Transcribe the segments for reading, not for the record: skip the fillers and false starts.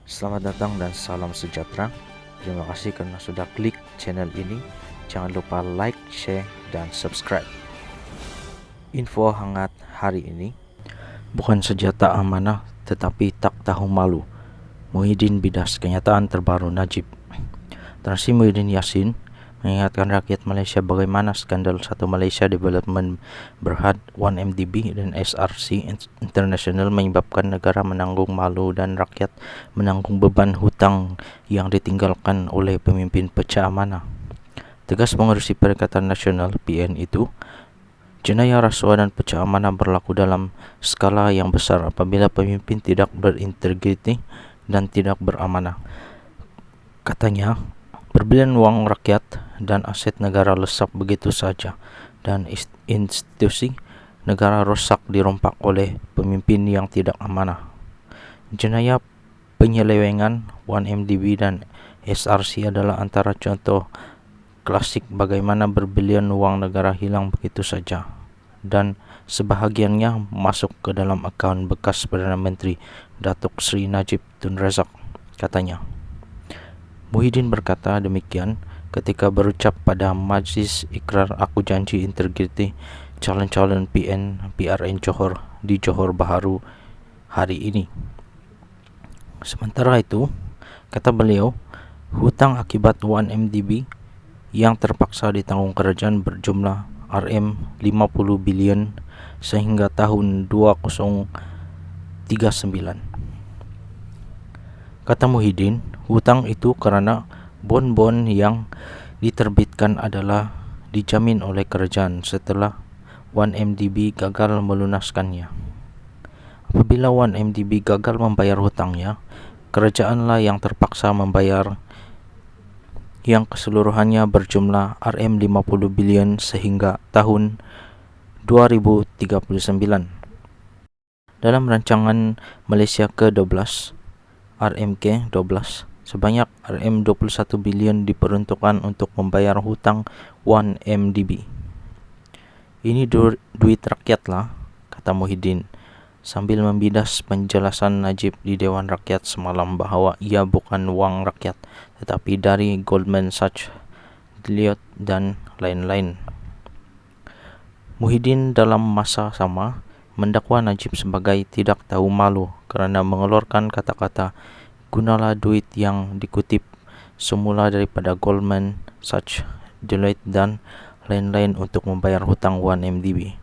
Selamat datang dan salam sejahtera. Terima kasih karena sudah klik channel ini. Jangan lupa like, share, dan subscribe. Info hangat hari ini, bukan senjata amanah tetapi tak tahu malu. Muhyiddin bidas kenyataan terbaru Najib. Tan Sri Muhyiddin Yassin mengingatkan rakyat Malaysia bagaimana skandal Satu Malaysia Development Berhad 1MDB dan SRC International menyebabkan negara menanggung malu dan rakyat menanggung beban hutang yang ditinggalkan oleh pemimpin pecah amanah. Tegas mengurusi Perikatan Nasional PN itu, jenayah rasuah dan pecah amanah berlaku dalam skala yang besar apabila pemimpin tidak berintegriti dan tidak beramanah. Katanya, berbilion wang rakyat dan aset negara lesap begitu saja dan institusi negara rosak dirompak oleh pemimpin yang tidak amanah. Jenayah penyelewengan 1MDB dan SRC adalah antara contoh klasik bagaimana berbilion wang negara hilang begitu saja dan sebahagiannya masuk ke dalam akaun bekas Perdana Menteri Datuk Seri Najib Tun Razak, katanya. Muhyiddin berkata demikian ketika berucap pada Majlis Ikrar Aku Janji Integriti calon-calon PN PRN Johor di Johor Bahru hari ini. Sementara itu, kata beliau, hutang akibat 1MDB yang terpaksa ditanggung kerajaan berjumlah RM50 bilion sehingga tahun 2039. Kata Muhyiddin, hutang itu karena bon-bon yang diterbitkan adalah dijamin oleh kerajaan setelah 1MDB gagal melunaskannya. Apabila 1MDB gagal membayar hutangnya, kerajaanlah yang terpaksa membayar yang keseluruhannya berjumlah RM50 bilion sehingga tahun 2039. Dalam rancangan Malaysia ke-12, RMK-12, sebanyak RM21 bilion diperuntukkan untuk membayar hutang 1MDB. Ini duit rakyat lah, kata Muhyiddin, sambil membidas penjelasan Najib di Dewan Rakyat semalam bahawa ia bukan wang rakyat, tetapi dari Goldman Sachs, Deloitte, dan lain-lain. Muhyiddin dalam masa sama mendakwa Najib sebagai tidak tahu malu kerana mengeluarkan kata-kata gunalah duit yang dikutip semula daripada Goldman Sachs, Deloitte, dan lain-lain untuk membayar hutang 1MDB.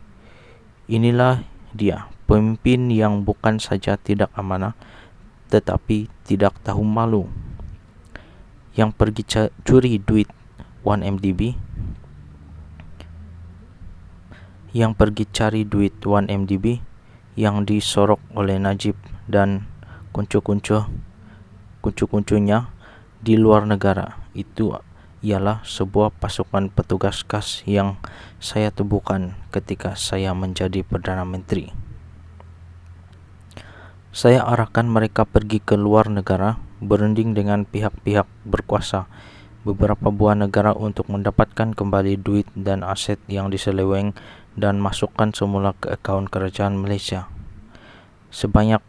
Inilah dia, pemimpin yang bukan saja tidak amanah tetapi tidak tahu malu, yang pergi curi duit 1MDB, yang pergi cari duit 1MDB yang disorok oleh Najib dan kuncu-kuncunya di luar negara. Itu ialah sebuah pasukan petugas khas yang saya tubuhkan ketika saya menjadi Perdana Menteri. Saya arahkan mereka pergi ke luar negara, berunding dengan pihak-pihak berkuasa beberapa buah negara untuk mendapatkan kembali duit dan aset yang diseleweng dan masukkan semula ke akaun kerajaan Malaysia. Sebanyak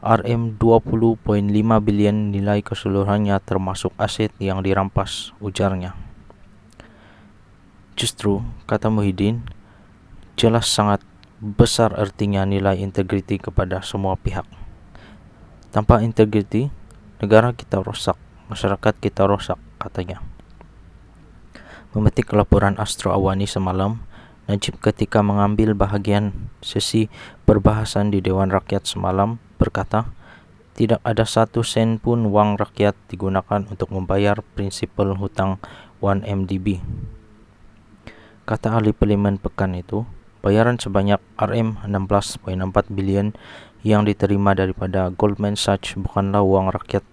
RM20.5 bilion nilai keseluruhannya termasuk aset yang dirampas, ujarnya. Justru, kata Muhyiddin, jelas sangat besar artinya nilai integriti kepada semua pihak. Tanpa integriti, negara kita rosak, masyarakat kita rosak, katanya. Memetik laporan Astro Awani semalam, Najib ketika mengambil bahagian sesi perbahasan di Dewan Rakyat semalam berkata, tidak ada 1 sen pun wang rakyat digunakan untuk membayar prinsipal hutang 1MDB. Kata ahli parlimen pekan itu, bayaran sebanyak RM16.4 bilion yang diterima daripada Goldman Sachs bukanlah wang rakyat,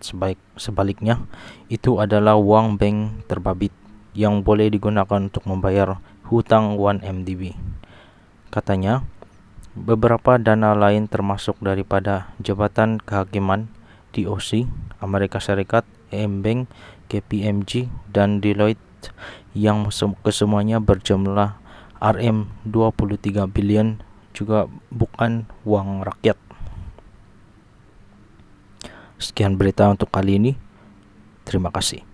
sebaliknya itu adalah wang bank terbabit yang boleh digunakan untuk membayar hutang 1MDB. Katanya, beberapa dana lain termasuk daripada Jabatan Kehakiman, DOC, Amerika Syarikat, AmBank, KPMG, dan Deloitte yang kesemuanya berjumlah RM23 bilion juga bukan wang rakyat. Sekian berita untuk kali ini. Terima kasih.